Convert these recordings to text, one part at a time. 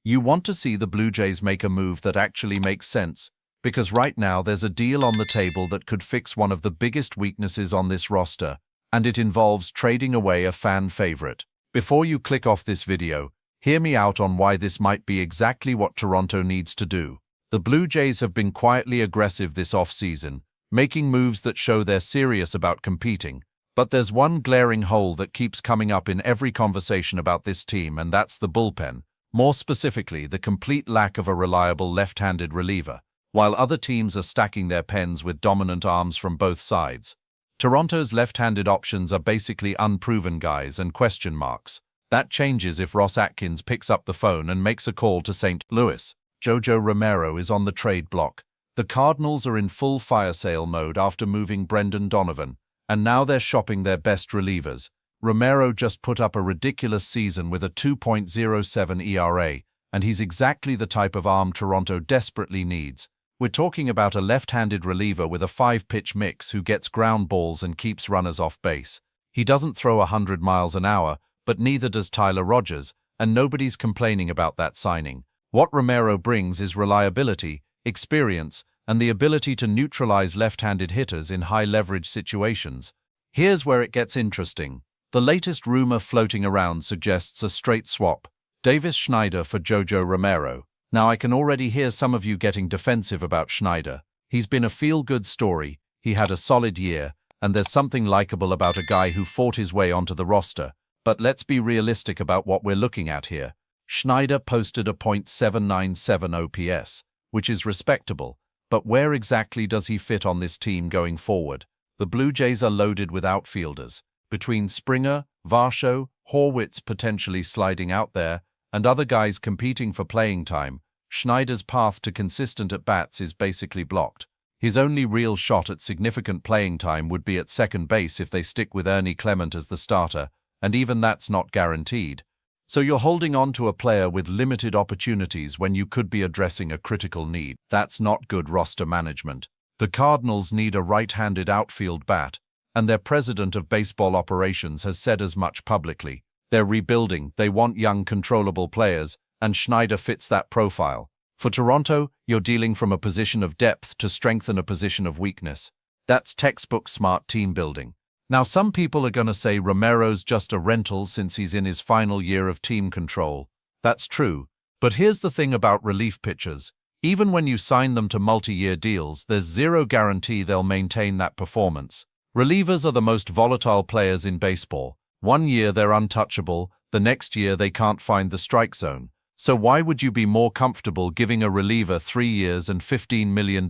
You want to see the Blue Jays make a move that actually makes sense, because right now there's a deal on the table that could fix one of the biggest weaknesses on this roster, and it involves trading away a fan favorite. Before you click off this video, hear me out on why this might be exactly what Toronto needs to do. The Blue Jays have been quietly aggressive this offseason, making moves that show they're serious about competing. But there's one glaring hole that keeps coming up in every conversation about this team, and that's the bullpen. More specifically, the complete lack of a reliable left-handed reliever. While other teams are stacking their pens with dominant arms from both sides, Toronto's left-handed options are basically unproven guys and question marks. That changes if Ross Atkins picks up the phone and makes a call to St. Louis. Jojo Romero is on the trade block. The Cardinals are in full fire sale mode after moving Brendan Donovan, and now they're shopping their best relievers. Romero just put up a ridiculous season with a 2.07 ERA, and he's exactly the type of arm Toronto desperately needs. We're talking about a left-handed reliever with a 5-pitch mix who gets ground balls and keeps runners off base. He doesn't throw 100 miles an hour, but neither does Tyler Rogers, and nobody's complaining about that signing. What Romero brings is reliability, experience, and the ability to neutralize left-handed hitters in high-leverage situations. Here's where it gets interesting. The latest rumor floating around suggests a straight swap. Davis Schneider for Jojo Romero. Now I can already hear some of you getting defensive about Schneider. He's been a feel-good story, he had a solid year, and there's something likable about a guy who fought his way onto the roster. But let's be realistic about what we're looking at here. Schneider posted a .797 OPS, which is respectable, but where exactly does he fit on this team going forward? The Blue Jays are loaded with outfielders. Between Springer, Varsho, Horwitz potentially sliding out there, and other guys competing for playing time, Schneider's path to consistent at-bats is basically blocked. His only real shot at significant playing time would be at second base if they stick with Ernie Clement as the starter, and even that's not guaranteed. So you're holding on to a player with limited opportunities when you could be addressing a critical need. That's not good roster management. The Cardinals need a right-handed outfield bat, and their president of baseball operations has said as much publicly. They're rebuilding, they want young, controllable players, and Schneider fits that profile. For Toronto, you're dealing from a position of depth to strengthen a position of weakness. That's textbook smart team building. Now some people are going to say Romero's just a rental since he's in his final year of team control. That's true, but here's the thing about relief pitchers. Even when you sign them to multi-year deals, there's zero guarantee they'll maintain that performance. Relievers are the most volatile players in baseball. One year they're untouchable, the next year they can't find the strike zone. So why would you be more comfortable giving a reliever 3 years and $15 million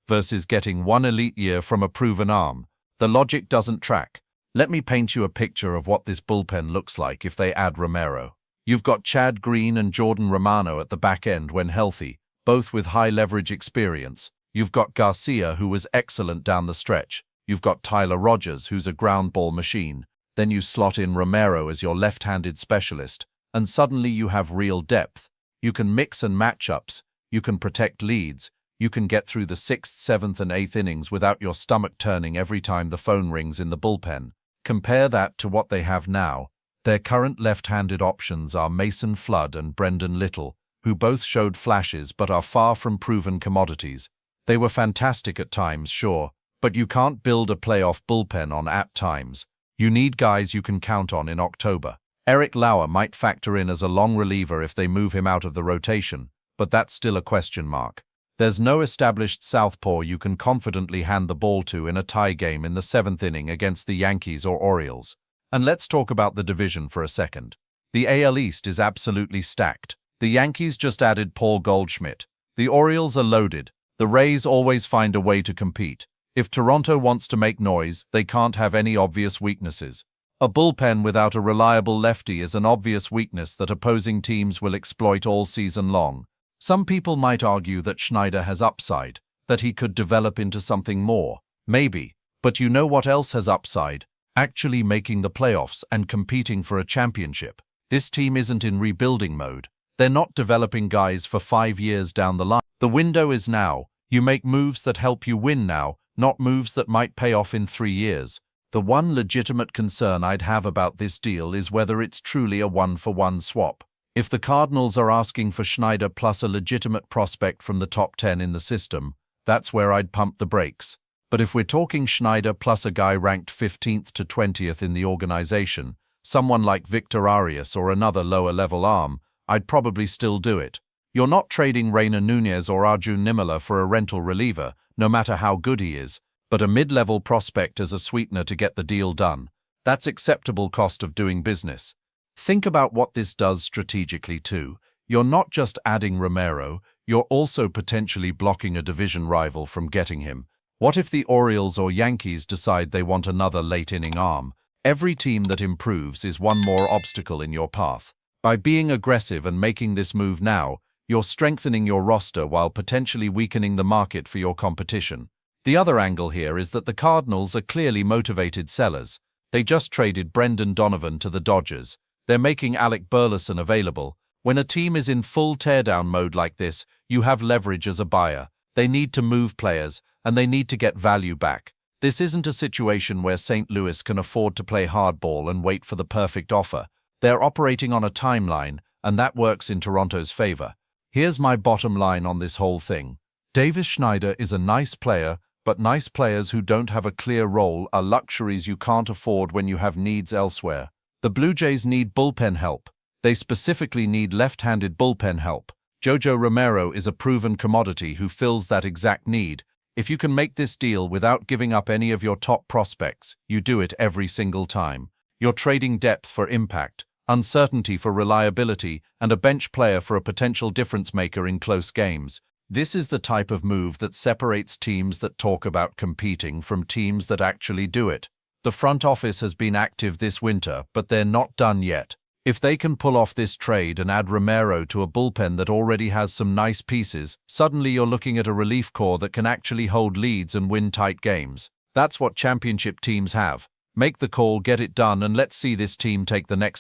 versus getting one elite year from a proven arm? The logic doesn't track. Let me paint you a picture of what this bullpen looks like if they add Romero. You've got Chad Green and Jordan Romano at the back end when healthy, both with high leverage experience. You've got Garcia, who was excellent down the stretch. You've got Tyler Rogers, who's a ground ball machine. Then you slot in Romero as your left-handed specialist, and suddenly you have real depth. You can mix and match ups, you can protect leads, you can get through the 6th, 7th, and 8th innings without your stomach turning every time the phone rings in the bullpen. Compare that to what they have now. Their current left-handed options are Mason Flood and Brendan Little, who both showed flashes but are far from proven commodities. They were fantastic at times, sure, but you can't build a playoff bullpen on at times. You need guys you can count on in October. Eric Lauer might factor in as a long reliever if they move him out of the rotation, but that's still a question mark. There's no established southpaw you can confidently hand the ball to in a tie game in the 7th inning against the Yankees or Orioles. And let's talk about the division for a second. The AL East is absolutely stacked. The Yankees just added Paul Goldschmidt. The Orioles are loaded. The Rays always find a way to compete. If Toronto wants to make noise, they can't have any obvious weaknesses. A bullpen without a reliable lefty is an obvious weakness that opposing teams will exploit all season long. Some people might argue that Schneider has upside, that he could develop into something more. Maybe. But you know what else has upside? Actually making the playoffs and competing for a championship. This team isn't in rebuilding mode. They're not developing guys for 5 years down the line. The window is now. You make moves that help you win now, not moves that might pay off in 3 years. The one legitimate concern I'd have about this deal is whether it's truly a one-for-one swap. If the Cardinals are asking for Schneider plus a legitimate prospect from the top 10 in the system, that's where I'd pump the brakes. But if we're talking Schneider plus a guy ranked 15th to 20th in the organization, someone like Victor Arias or another lower-level arm, I'd probably still do it. You're not trading Reina Nunez or Arjun Nimala for a rental reliever, no matter how good he is, but a mid-level prospect as a sweetener to get the deal done. That's acceptable cost of doing business. Think about what this does strategically too. You're not just adding Romero, you're also potentially blocking a division rival from getting him. What if the Orioles or Yankees decide they want another late-inning arm? Every team that improves is one more obstacle in your path. By being aggressive and making this move now, you're strengthening your roster while potentially weakening the market for your competition. The other angle here is that the Cardinals are clearly motivated sellers. They just traded Brendan Donovan to the Dodgers. They're making Alec Burleson available. When a team is in full teardown mode like this, you have leverage as a buyer. They need to move players, and they need to get value back. This isn't a situation where St. Louis can afford to play hardball and wait for the perfect offer. They're operating on a timeline, and that works in Toronto's favor. Here's my bottom line on this whole thing. Davis Schneider is a nice player, but nice players who don't have a clear role are luxuries you can't afford when you have needs elsewhere. The Blue Jays need bullpen help. They specifically need left-handed bullpen help. Jojo Romero is a proven commodity who fills that exact need. If you can make this deal without giving up any of your top prospects, you do it every single time. You're trading depth for impact, uncertainty for reliability, and a bench player for a potential difference maker in close games. This is the type of move that separates teams that talk about competing from teams that actually do it. The front office has been active this winter, but they're not done yet. If they can pull off this trade and add Romero to a bullpen that already has some nice pieces, suddenly you're looking at a relief corps that can actually hold leads and win tight games. That's what championship teams have. Make the call, get it done, and let's see this team take the next